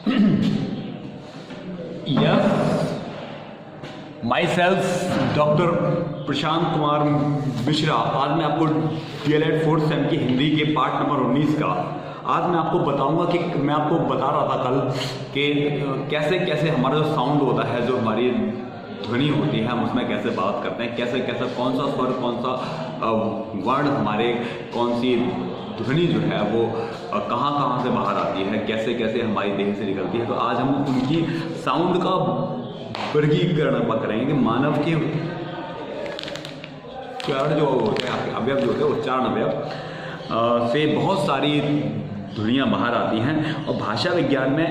Yes, myself doctor Prashant Kumar Mishra. आज मैं आपको DLED 4th सेम की हिंदी के पार्ट नंबर 19 का आज मैं आपको बताऊंगा कि मैं आपको बता रहा था कल कि कैसे कैसे हमारा जो साउंड होता है, जो हमारी ध्वनि होती है, हम उसमें कैसे बात करते हैं, कैसे कैसे कौन सा स्वर, कौन सा वर्ड हमारे, कौन सी ध्वनि जो है वो कहाँ कहाँ से बाहर आती है, कैसे कैसे हमारी देह से निकलती है। तो आज हम उनकी साउंड का वर्गीकरण करेंगे कि मानव के उच्चारण जो होते हैं, अवयव जो होते हैं, उच्चारण अवयव से बहुत सारी ध्वनियाँ बाहर आती हैं और भाषा विज्ञान में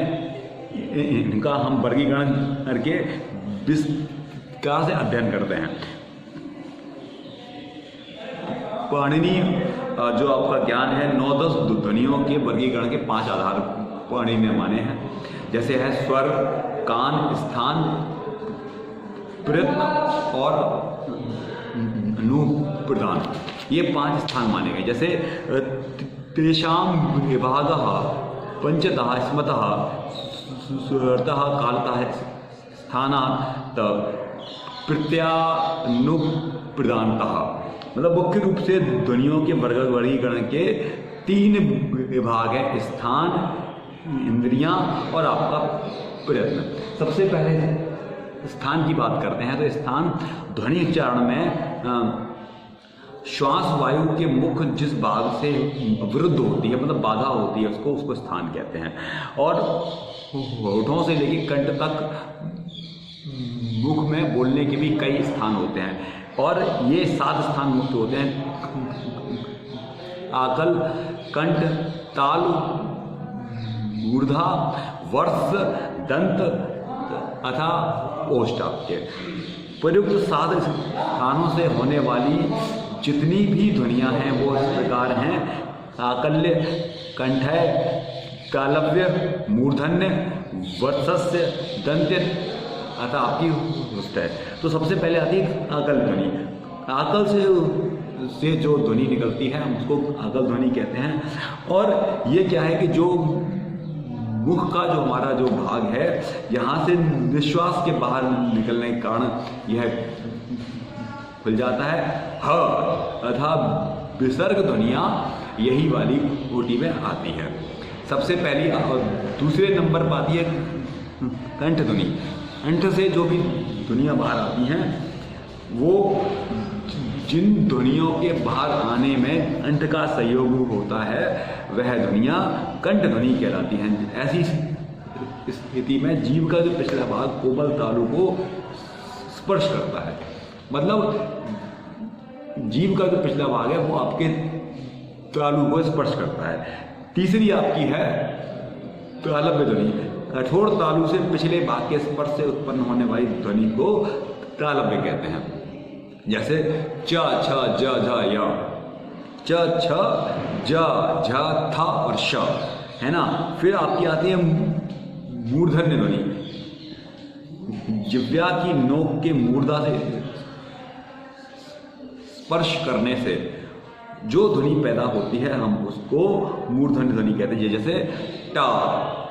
इनका हम वर्गीकरण करके विस्तार से अध्ययन करते हैं। पाणिनि जो आपका ज्ञान है 9-10 ध्वनियों के वर्गीकरण के 5 आधार पाणिनि ने माने हैं, जैसे है स्वर, कान, स्थान, प्रयत्न और अनुप्रदान। ये 5 स्थान माने गए। जैसे तेषां विभागः पंचतः स्मतः स्वरतः कालतः स्थानात् प्रत्यानुप्रदानतः। मतलब मुख्य रूप से ध्वनियों के वर्गीकरण के 3 विभाग हैं: स्थान, इंद्रियां और आपका प्रयत्न। सबसे पहले स्थान की बात करते हैं। तो स्थान ध्वनि उच्चारण में श्वास वायु के मुख जिस भाग से विरुद्ध होती है, मतलब बाधा होती है, उसको स्थान कहते हैं। और होठों से लेकर कंठ तक मुख में बोलने के भी कई स्थान होते हैं और ये 7 स्थान मुख्य होते हैं: आकल, कंठ, तालु, मूर्धा, वर्ष, दंत अथा ओष्ठाब्ज। प्रयुक्त 7 स्थानों से होने वाली जितनी भी ध्वनियाँ हैं वो इस प्रकार हैं: आकल्य, कंठय, तालव्य, मूर्धन्य, वर्चस्य, दंत्य अतः आपकी उष्ठ है। तो सबसे पहले आती है आकल ध्वनि। आकल से जो ध्वनि निकलती है हम उसको आकल ध्वनि कहते हैं। और ये क्या है कि जो मुख का जो हमारा जो भाग है, यहाँ से निश्वास के बाहर निकलने के कारण यह खुल जाता है। ह अथा विसर्ग ध्वनियाँ यही वाली कोटि में आती है। सबसे पहली और दूसरे नंबर पर आती है कंठ ध्वनि। कंठ से जो भी ध्वनियाँ बाहर आती हैं वो जिन ध्वनियों के बाहर आने में कंठ का सहयोग होता है वह ध्वनियाँ कंठ ध्वनि कहलाती हैं। ऐसी स्थिति में जीभ का जो पिछला भाग कोमल तालु को स्पर्श करता है, मतलब जीभ का जो पिछला भाग है वो आपके तालु को स्पर्श करता है। तीसरी आपकी है तालव्य ध्वनि। कठोर तालु से पिछले भाग के स्पर्श से उत्पन्न होने वाली ध्वनि को तालव्य कहते हैं। जैसे च, छ, ज, झ, य, च, छ, ज, झ, थ और श, है ना। फिर आपकी आती है मूर्धन्य ध्वनि। जिह्वा की नोक के मूर्धा से स्पर्श करने से जो ध्वनि पैदा होती है हम उसको मूर्धन्य ध्वनि कहते हैं। जैसे ट,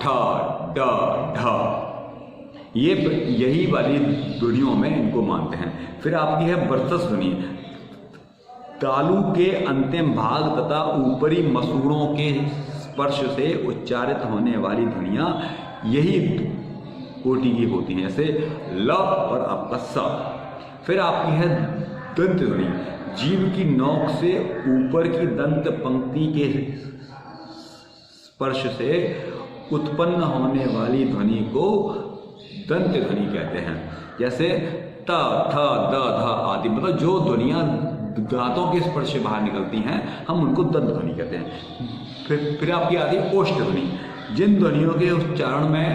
ठ, ड, ढ। यही वाली ध्वनियों में इनको मानते हैं। फिर आपकी है वर्चस्व ध्वनि। तालु के अंतिम भाग तथा ऊपरी मसूड़ों के स्पर्श से उच्चारित होने वाली ध्वनियाँ यही कोटि की होती हैं, जैसे ल और आपका स। फिर आपकी है दंत ध्वनि। जीभ की नोक से ऊपर की दंत पंक्ति के स्पर्श से उत्पन्न होने वाली ध्वनि को दंत ध्वनि कहते हैं। जैसे त, थ, द, ध आदि, मतलब जो ध्वनियाँ दांतों के स्पर्श से बाहर निकलती हैं हम उनको दंत ध्वनि कहते हैं। फिर आपकी आती है ओष्ठ ध्वनि। जिन ध्वनियों के उच्चारण में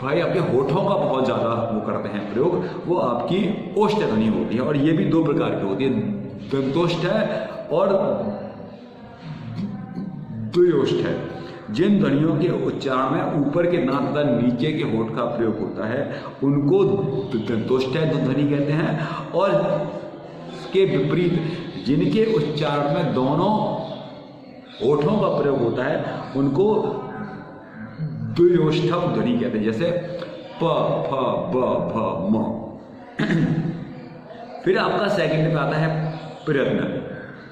भाई आपके होठों का बहुत ज़्यादा वो करते हैं प्रयोग, वो आपकी ओष्ठ ध्वनि होती है। और ये भी 2 प्रकार की होती है, दंतोष्ठ है और द्वयोष्ठ है। जिन ध्वनियों के उच्चारण में ऊपर के नाक तथा नीचे के होठ का प्रयोग होता है उनको दंतोष्ठ ध्वनि कहते हैं। और इसके विपरीत जिनके उच्चारण में दोनों होठों का प्रयोग होता है उनको द्वयोष्ठम ध्वनि कहते हैं, जैसे प फ ब भ म। फिर आपका सेकंड पे आता है प्रयत्न।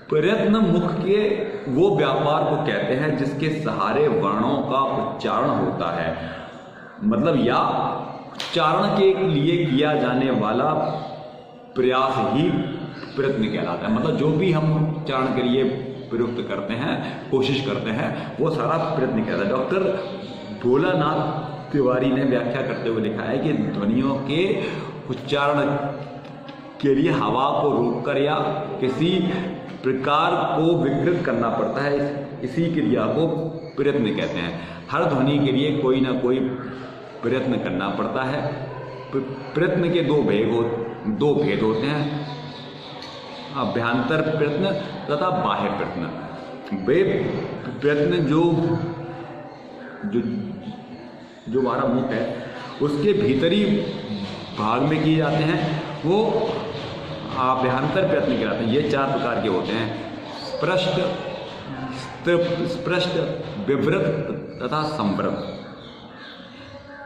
प्रयत्न मुख के वो व्यापार को कहते हैं जिसके सहारे वर्णों का उच्चारण होता है, मतलब या उच्चारण के लिए किया जाने वाला प्रयास ही प्रयत्न कहलाता है। मतलब जो भी हम उच्चारण के लिए प्रयुक्त करते हैं, कोशिश करते हैं, वो सारा प्रयत्न कहता है। डॉक्टर भोलानाथ तिवारी ने व्याख्या करते हुए लिखा है कि ध्वनियों के उच्चारण के लिए हवा को रोककर या किसी प्रकार को विकृत करना पड़ता है, इसी क्रिया को प्रयत्न कहते हैं। हर ध्वनि के लिए कोई ना कोई प्रयत्न करना पड़ता है। प्रयत्न के दो भेद होते हैं, अभ्यंतर प्रयत्न तथा बाह्य प्रयत्न। वे प्रयत्न जो हमारा मुख है उसके भीतरी भाग में किए जाते हैं, वो आभ्यंतर प्रयत्न कहलाते हैं। ये 4 प्रकार के होते हैं, स्पष्ट, विवृत तथा संवृत,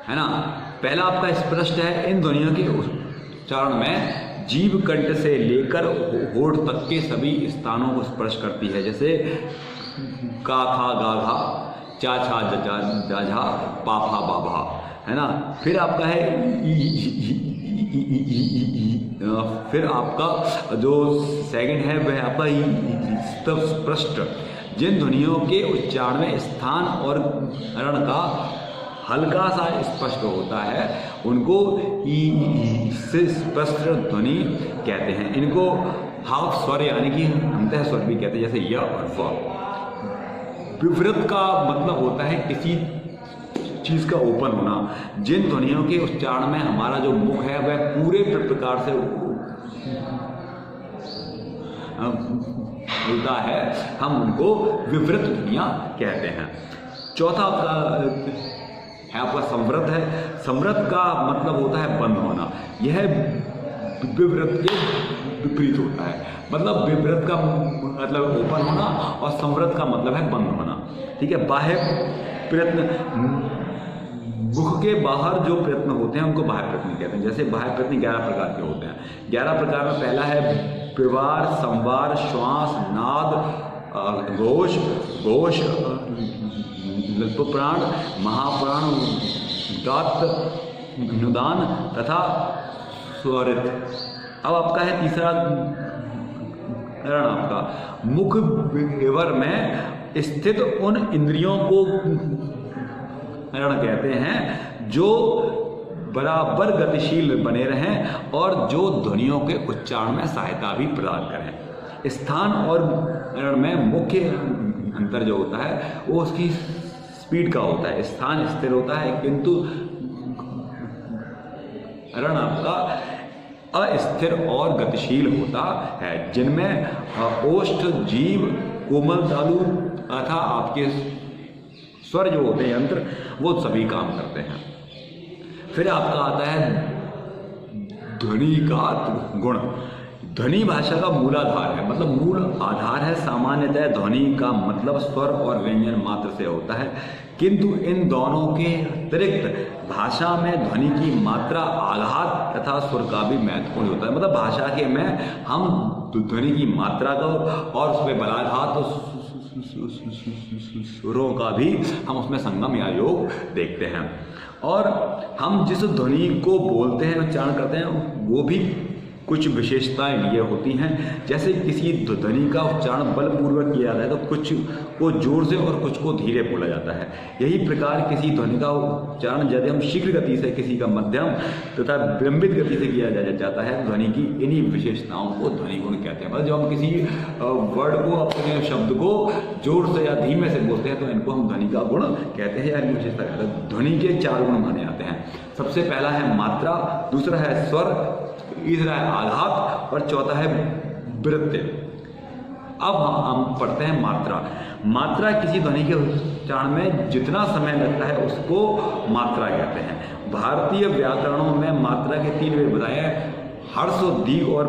है ना। पहला आपका स्पष्ट है। इन ध्वनियों के उच्चारण में जीभ कंठ से लेकर होठ तक के सभी स्थानों को स्पर्श करती है, जैसे का खा गा घा, चा छा जा जा झा, पा फा बा भा, है ना। फिर आपका है फिर आपका जो सेकंड है वह आपका स्पष्ट। जिन ध्वनियों के उच्चारण में स्थान और रण का हल्का सा स्पष्ट होता है उनको स्पष्ट ध्वनि कहते हैं। इनको हाफ स्वर यानी कि अंतः स्वर भी कहते हैं, जैसे य और व। विवृत का मतलब होता है किसी चीज का ओपन होना। जिन ध्वनियों के उच्चारण में हमारा जो मुख है वह पूरे प्रकार से होता है, हम उनको विवृत ध्वनियां कहते हैं। चौथा आपका संवृत है। संवृत का मतलब होता है बंद होना। यह विवृत के विपरीत होता है। मतलब विवृत का मतलब ओपन होना और संवृत का मतलब है बंद होना, ठीक है। बाह्य प्रयत्न, मुख के बाहर जो प्रयत्न होते हैं उनको बाह्य प्रयत्न कहते हैं। जैसे बाह्य प्रयत्न 11 प्रकार के होते हैं। 11 प्रकार में पहला है विवार, संवार, श्वास, नाद, घोष, प्राण, महाप्राण, गात, नुदान तथा स्वरित। अब आपका है तीसरा रण, आपका मुख विवर में स्थित उन इंद्रियों को रण कहते हैं जो बराबर गतिशील बने रहें और जो ध्वनियों के उच्चारण में सहायता भी प्रदान करें। स्थान और रण में मुख्य अंतर जो होता है वो उसकी स्पीड का होता है। स्थान स्थिर होता है किंतु रण आपका अस्थिर और गतिशील होता है, जिनमें ओष्ठ, जीभ, कोमल तालु तथा आपके स्वर जो होते हैं यंत्र वो सभी काम करते हैं। फिर आपका आता है ध्वनि का गुण। ध्वनि भाषा का मूलाधार है, मतलब मूल आधार है। सामान्यतः ध्वनि का मतलब स्वर और व्यंजन मात्र से होता है, किंतु इन दोनों के अतिरिक्त भाषा में ध्वनि की मात्रा, आघात तथा सुर का भी महत्वपूर्ण होता है। मतलब भाषा के में हम ध्वनि की मात्रा को और उसमें बलाघात और सुरों का भी हम उसमें संगम या योग देखते हैं। और हम जिस ध्वनि को बोलते हैं, उच्चारण करते हैं, वो भी कुछ विशेषताएं लिए होती हैं। जैसे किसी ध्वनि का उच्चारण बलपूर्वक किया जाता है तो कुछ को जोर से और कुछ को धीरे बोला जाता है। यही प्रकार किसी ध्वनि का उच्चारण यदि हम शीघ्र गति से, किसी का मध्यम तथा विलंबित गति से किया जाता है, ध्वनि की इन्हीं विशेषताओं को ध्वनि गुण कहते हैं। मतलब जब हम किसी वर्ड को, अपने शब्द को जोर से या धीमे से बोलते हैं तो इनको हम ध्वनि का गुण कहते हैं या इनकी विशेषता कहते हैं। ध्वनि के 4 गुण माने जाते हैं। सबसे पहला है मात्रा, दूसरा है स्वर, तीसरा है आघात और चौथा है वृत्ति। अब हम पढ़ते हैं मात्रा। मात्रा किसी ध्वनि के उच्चारण में जितना समय लगता है उसको मात्रा कहते हैं। भारतीय व्याकरणों में मात्रा के 3 भेद बताए हैं, हर्ष, दीर्घ और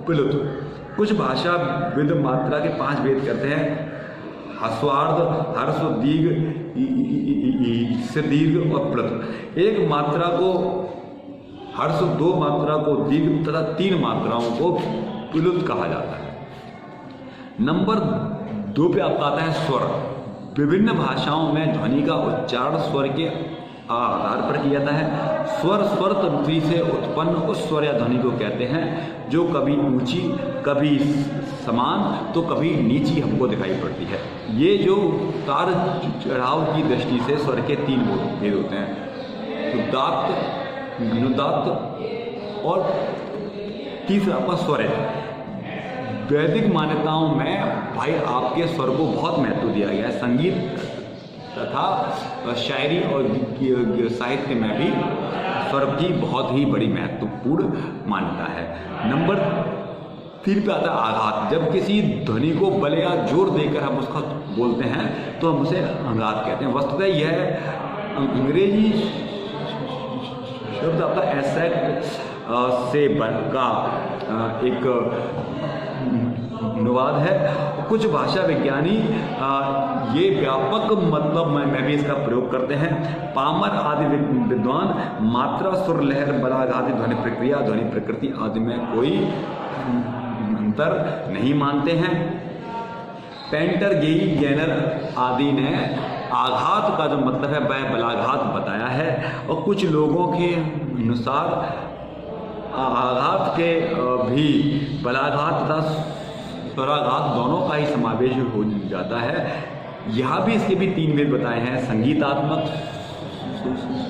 प्लुत। कुछ भाषाविद मात्रा के 5 भेद करते हैं, ह्रस्वार्ध, हर्ष, दीर्घ, से दीर्घ और प्लुत। एक मात्रा को हर्ष, दो मात्रा को दीर्घ तथा तीन मात्राओं को प्लुत कहा जाता है। नंबर 2 पे आपका आता है स्वर। विभिन्न भाषाओं में ध्वनि का उच्चारण स्वर के आधार पर किया जाता है। स्वर स्वर तंत्री से उत्पन्न उस स्वर या ध्वनि को कहते हैं जो कभी ऊंची, कभी समान तो कभी नीची हमको दिखाई पड़ती है। ये जो उतार चढ़ाव की दृष्टि से स्वर के 3 भेद होते हैं, उदात्त, अनुदात्त और तीसरा आपका स्वर है। वैदिक मान्यताओं में भाई आपके स्वर को बहुत महत्व दिया गया है। संगीत तथा शायरी और साहित्य में भी स्वर की बहुत ही बड़ी महत्वपूर्ण मान्यता है। नंबर 3 पे आता है आघात। जब किसी ध्वनि को बल या जोर देकर हम उसका बोलते हैं तो हम उसे आघात कहते हैं। वस्तुतः यह अंग्रेजी शब्द आपका एसेट से बनका एक अनुवाद है। कुछ भाषा विज्ञानी ये व्यापक मतलब में भी इसका प्रयोग करते हैं। पामर आदि विद्वान मात्रा, सुर, लहर, बलाघाती ध्वनि प्रक्रिया, ध्वनि प्रकृति आदि में कोई अंतर नहीं मानते हैं। पेंटर, गेई, गैनर आदि ने आघात का जो मतलब है वह बलाघात बताया है और कुछ लोगों के अनुसार आघात के भी बलाघात तथा स्वराघात दोनों का ही समावेश हो जाता है। यहाँ भी इसके भी 3 भेद बताए हैं, संगीतात्मक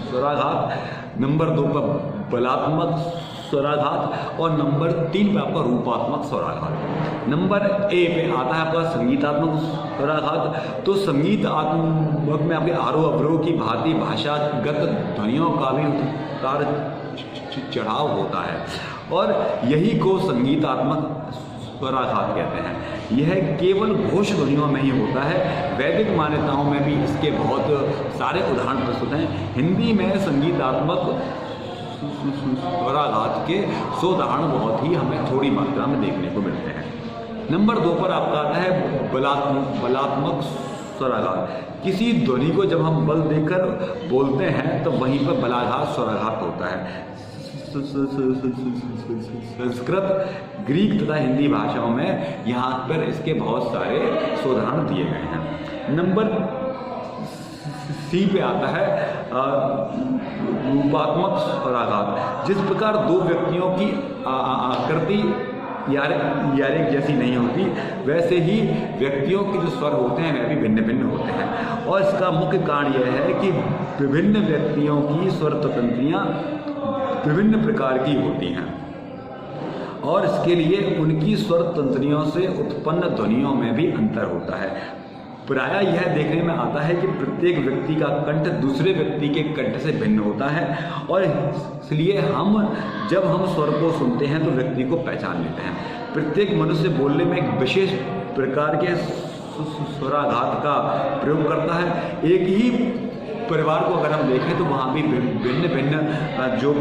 स्वराघात, नंबर 2 पर बलात्मक स्वराघात और नंबर 3 पे आपका रूपात्मक स्वराघात। नंबर ए पे आता है आपका संगीतात्मक स्वराघात। तो संगीतात्मक में आपके आरोह अवरोह की भांति भाषागत ध्वनियों का भी उतार चढ़ाव होता है और यही को संगीतात्मक स्वराघात कहते हैं। यह केवल घोष ध्वनियों में ही होता है। वैदिक मान्यताओं में भी इसके बहुत सारे उदाहरण प्रस्तुत हैं। हिंदी में संगीतात्मक स्वराघात के 100 उदाहरण बहुत ही हमें थोड़ी मात्रा में देखने को मिलते हैं। नंबर 2 पर आपका आता है बलात्मक स्वराघात। किसी ध्वनि को जब हम बल देकर बोलते हैं तो वहीं पर बलाघात स्वराघात होता है। संस्कृत, ग्रीक तथा हिंदी भाषाओं में यहाँ पर इसके बहुत सारे उदाहरण दिए गए हैं। नंबर सी पे आता है रूपात्मक स्वराघात। जिस प्रकार 2 व्यक्तियों की आकृति यारिक जैसी नहीं होती, वैसे ही व्यक्तियों के जो स्वर होते हैं वह भी भिन्न भिन्न होते हैं और इसका मुख्य कारण यह है कि विभिन्न व्यक्तियों की स्वर तंत्रियाँ विभिन्न प्रकार की होती हैं और इसके लिए उनकी स्वर तंत्रियों से उत्पन्न ध्वनियों में भी अंतर होता है। प्रायः यह देखने में आता है कि प्रत्येक व्यक्ति का कंठ दूसरे व्यक्ति के कंठ से भिन्न होता है और इसलिए जब हम स्वर को सुनते हैं तो व्यक्ति को पहचान लेते हैं। प्रत्येक मनुष्य बोलने में एक विशेष प्रकार के स्वराघात का प्रयोग करता है। एक ही परिवार को अगर हम देखें तो वहाँ भी भिन्न भिन्न जो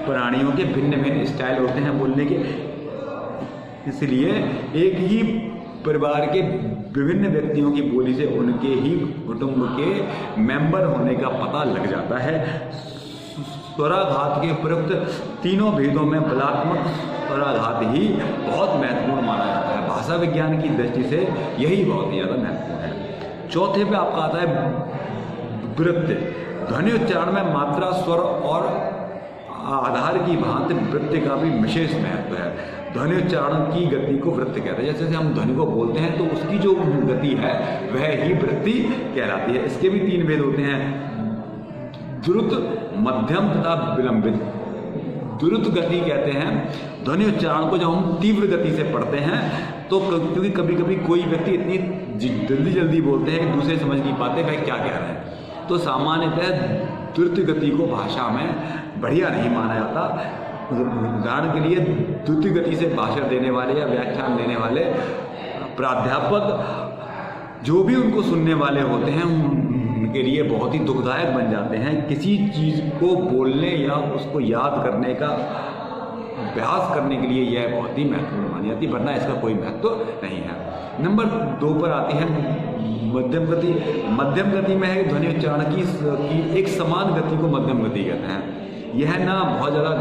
प्राणियों के भिन्न भिन्न स्टाइल होते हैं बोलने के, इसलिए एक ही परिवार के विभिन्न व्यक्तियों की बोली से उनके ही कुटुंब के मेंबर होने का पता लग जाता है। स्वराघात के प्रयुक्त 3 भेदों में बलात्मक स्वराघात ही बहुत महत्वपूर्ण माना जाता है। भाषा विज्ञान की दृष्टि से यही बहुत ही ज़्यादा महत्वपूर्ण है। चौथे पे आपका आता है वृत्ति। ध्वनि उच्चारण में मात्रा, स्वर और आधार की भांति वृत्ति का भी विशेष महत्व है। ध्वनि उच्चारण की गति को वृत्ति कहते हैं। जैसे हम ध्वनि को बोलते हैं तो उसकी जो गति है वह ही वृत्ति कहलाती है। इसके भी 3 भेद होते हैं, द्रुत, मध्यम तथा विलंबित। द्रुत गति कहते हैं ध्वनि उच्चारण को जब हम तीव्र गति से पढ़ते हैं तो क्योंकि कभी कभी कोई व्यक्ति इतनी जल्दी बोलते हैं कि दूसरे समझ नहीं पाते वह क्या कह रहे हैं, तो सामान्यतः द्रुत गति को भाषा में बढ़िया नहीं माना जाता। उदाहरण के लिए द्रुत गति से भाषण देने वाले या व्याख्यान देने वाले प्राध्यापक जो भी उनको सुनने वाले होते हैं उनके लिए बहुत ही दुखदायक बन जाते हैं। किसी चीज़ को बोलने या उसको याद करने का अभ्यास करने के लिए यह बहुत ही महत्वपूर्ण मानी जाती है, वरना इसका कोई महत्व नहीं है। नंबर 2 पर आती है मध्यम गति में है ध्वनि उच्चारण की एक समान गति को मध्यम गति कहते हैं। यह ना बहुत ज़्यादा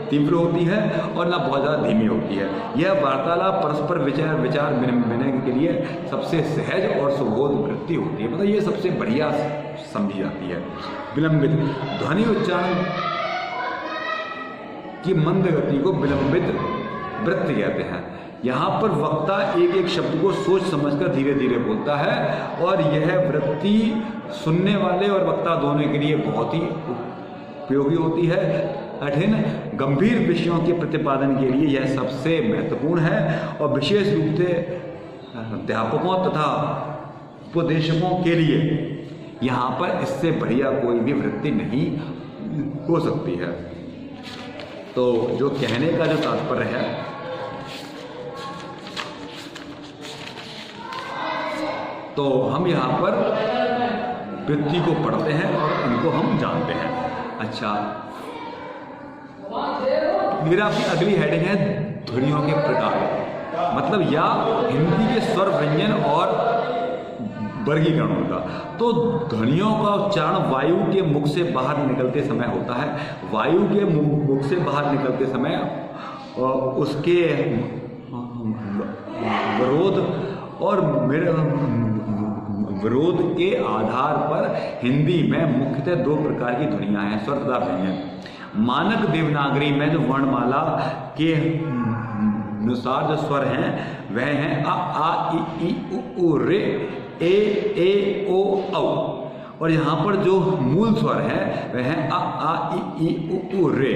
तीव्र होती है और ना बहुत ज़्यादा धीमी होती है। यह वार्तालाप परस्पर विचार विनिमय के लिए सबसे सहज और सुबोध वृत्ति होती है, मतलब ये सबसे बढ़िया समझी जाती है। विलंबित ध्वनि उच्चारण की मंद गति को विलंबित वृत्ति कहते हैं। यहाँ पर वक्ता एक एक शब्द को सोच समझकर धीरे धीरे बोलता है और यह वृत्ति सुनने वाले और वक्ता दोनों के लिए बहुत ही उपयोगी होती है। कठिन गंभीर विषयों के प्रतिपादन के लिए यह सबसे महत्वपूर्ण है और विशेष रूप से अध्यापकों तथा उपदेशकों के लिए यहाँ पर इससे बढ़िया कोई भी वृत्ति नहीं हो सकती है। तो जो कहने का जो तात्पर्य है, तो हम यहाँ पर वृत्ति को पढ़ते हैं और उनको हम जानते हैं। अच्छा, मेरा आपकी अगली हेडिंग है ध्वनियों के प्रकार, मतलब या हिंदी के स्वर व्यंजन और वर्गीकरण होगा। तो ध्वनियों का उच्चारण वायु के मुख से बाहर निकलते समय होता है। वायु के मुख से बाहर निकलते समय उसके विरोध के आधार पर हिंदी में मुख्यतः दो प्रकार की ध्वनियाँ हैं, स्वर तथा व्यंजन। मानक देवनागरी में जो वर्णमाला के अनुसार जो स्वर हैं वह हैं अ आ इ उ रे ए ओ औ, और यहाँ पर जो मूल स्वर है वह है अ आ इ उ रे,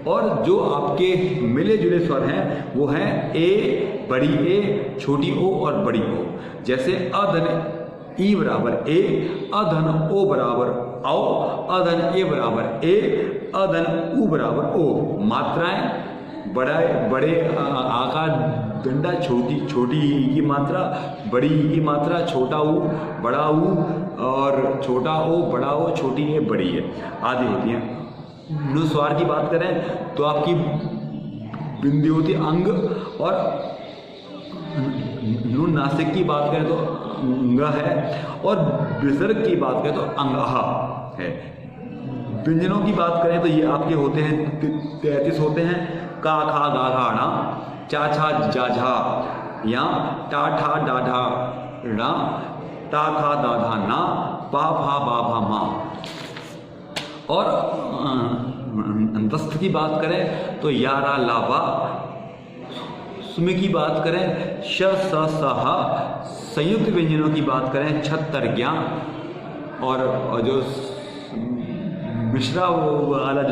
और जो आपके मिले जुले स्वर हैं वो हैं ए, बड़ी ए, छोटी ओ और बड़ी ओ। जैसे अधन ई बराबर ए, अधन ओ बराबर औ, अधन ए बराबर ए, अधन उ बराबर ओ। मात्राएं बड़े आकार डंडा, छोटी ई की मात्रा, बड़ी ई की मात्रा, छोटा ऊ, बड़ा ऊ, और छोटा ओ, बड़ा ओ, छोटी ए, बड़ी ए आदि होती हैं। नुस्वार की बात करें तो आपकी बिंदी होती अंग, और नुन नासिक की बात करें तो अंग है, और विसर्ग की बात करें तो अंगहा है। व्यंजनों की बात करें तो ये आपके होते हैं 33 होते हैं। का खा गा घा णा, चा छा जा झा, या टा ठा डा ढा णा, ता था दा धा ना, पा फा बा भा मा। और अंतस्थ की बात करें तो यारा लावा। सुमे की बात करें श स स हा। संयुक्त व्यंजनों की बात करें छत्तर ज्ञा, और जो मिश्रा वाला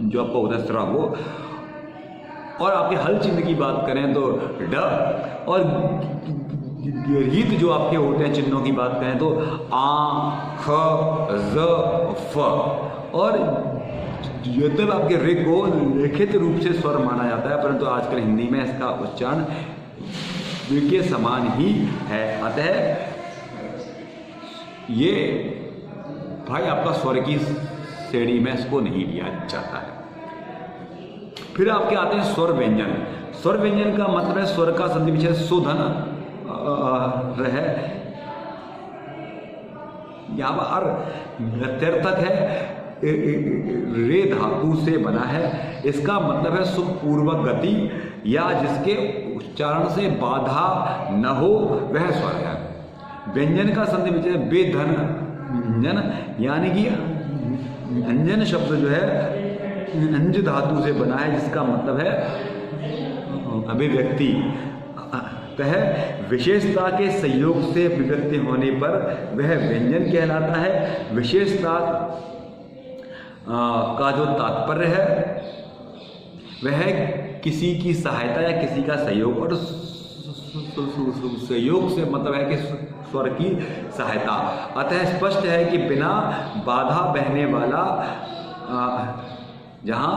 जो आपका होता है स्रा वो। और आपके हल चिन्ह की बात करें तो ड, और रीत जो आपके होते हैं चिन्हों की बात करें तो आ, ख, ज, फ। और यद्यप आपके ऋ को लिखित रूप से स्वर माना जाता है, परंतु आजकल हिंदी में इसका उच्चारण ऋ के समान ही है। अतः ये भाई आपका स्वर की श्रेणी में इसको नहीं लिया जाता है। फिर आपके आते हैं स्वर व्यंजन। स्वर व्यंजन का मतलब है स्वर का संधि विच्छेद शोधन है। यहाँ पर प्रत्यर्थक है, रे धातु से बना है। इसका मतलब है सुखपूर्वक गति या जिसके उच्चारण से बाधा न हो वह स्वर है। व्यंजन का संधि विच्छेद बेधन व्यंजन, यानी कि अंजन शब्द जो है अंज धातु से बना है, जिसका मतलब है अभिव्यक्ति। वह विशेषता के संयोग से अभिव्यक्ति होने पर वह व्यंजन कहलाता है। विशेषता का जो तात्पर्य है वह किसी की सहायता या किसी का सहयोग, और सहयोग से मतलब है कि स्वर की सहायता। अतः स्पष्ट है कि बिना बाधा बहने वाला, जहाँ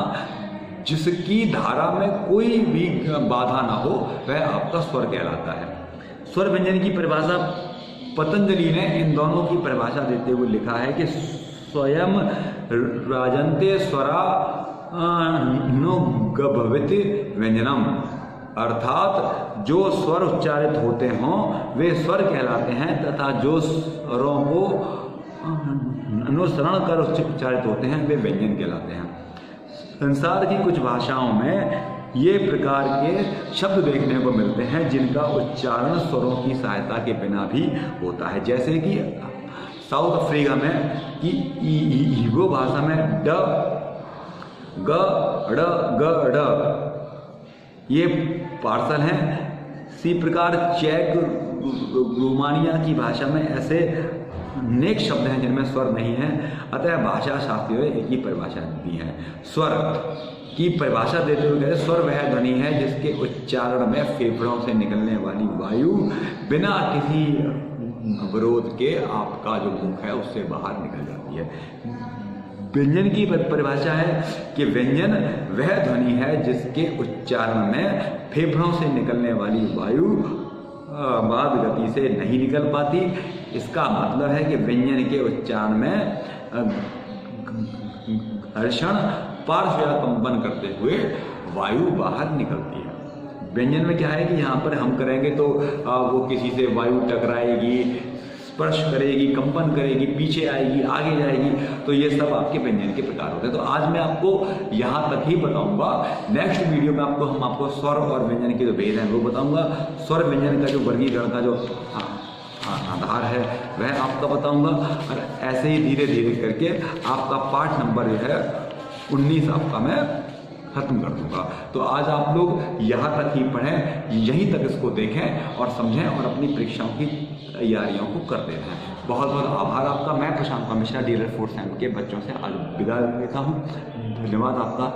जिसकी धारा में कोई भी बाधा ना हो, वह आपका स्वर कहलाता है। स्वर व्यंजन की परिभाषा पतंजलि ने इन दोनों की परिभाषा देते हुए लिखा है कि स्वयं राजन्ते स्वरा नो गभवित व्यंजनम। अर्थात जो स्वर उच्चारित होते हों वे स्वर कहलाते हैं तथा जो स्वरों को अनुसरण कर उच्चारित होते हैं वे व्यंजन कहलाते हैं। संसार की कुछ भाषाओं में ये प्रकार के शब्द देखने को मिलते हैं जिनका उच्चारण स्वरों की सहायता के बिना भी होता है, जैसे कि साउथ अफ्रीका में कि ईगो भाषा में ड ग ड़ ग ड ये पार्सल हैं। इसी प्रकार चेक रोमानिया की भाषा में ऐसे अनेक शब्द हैं जिनमें स्वर नहीं है। अतः भाषा शास्त्रियों ने एक ही परिभाषा दी है। स्वर की परिभाषा देते हुए कहते स्वर वह ध्वनि है जिसके उच्चारण में फेफड़ों से निकलने वाली वायु बिना किसी अवरोध के आपका जो मुख है उससे बाहर निकल जाती है। व्यंजन की परिभाषा है कि व्यंजन वह ध्वनि है जिसके उच्चारण में फेफड़ों से निकलने वाली वायु बाद गति से नहीं निकल पाती। इसका मतलब है कि व्यंजन के उच्चारण में घर्षण पार्श्व या कंपन करते हुए वायु बाहर निकलती है। व्यंजन में क्या है कि यहाँ पर हम करेंगे तो वो किसी से वायु टकराएगी, स्पर्श करेगी, कंपन करेगी, पीछे आएगी, आगे जाएगी, तो ये सब आपके व्यंजन के प्रकार होते हैं। तो आज मैं आपको यहाँ तक ही बताऊंगा। नेक्स्ट वीडियो में हम आपको स्वर और व्यंजन के जो भेद हैं वो बताऊंगा। स्वर व्यंजन का जो वर्गीकरण का जो आधार है वह आपका बताऊंगा, और ऐसे ही धीरे धीरे करके आपका पाठ नंबर जो है 19 आपका मैं खत्म कर दूंगा। तो आज आप लोग यहाँ तक ही पढ़ें, यहीं तक इसको देखें और समझें और अपनी परीक्षाओं की तैयारियों को करते रहें। बहुत बहुत आभार आपका। मैं Prashant Mishra DLED 4th same के बच्चों से आज विदा लेता हूँ। धन्यवाद आपका।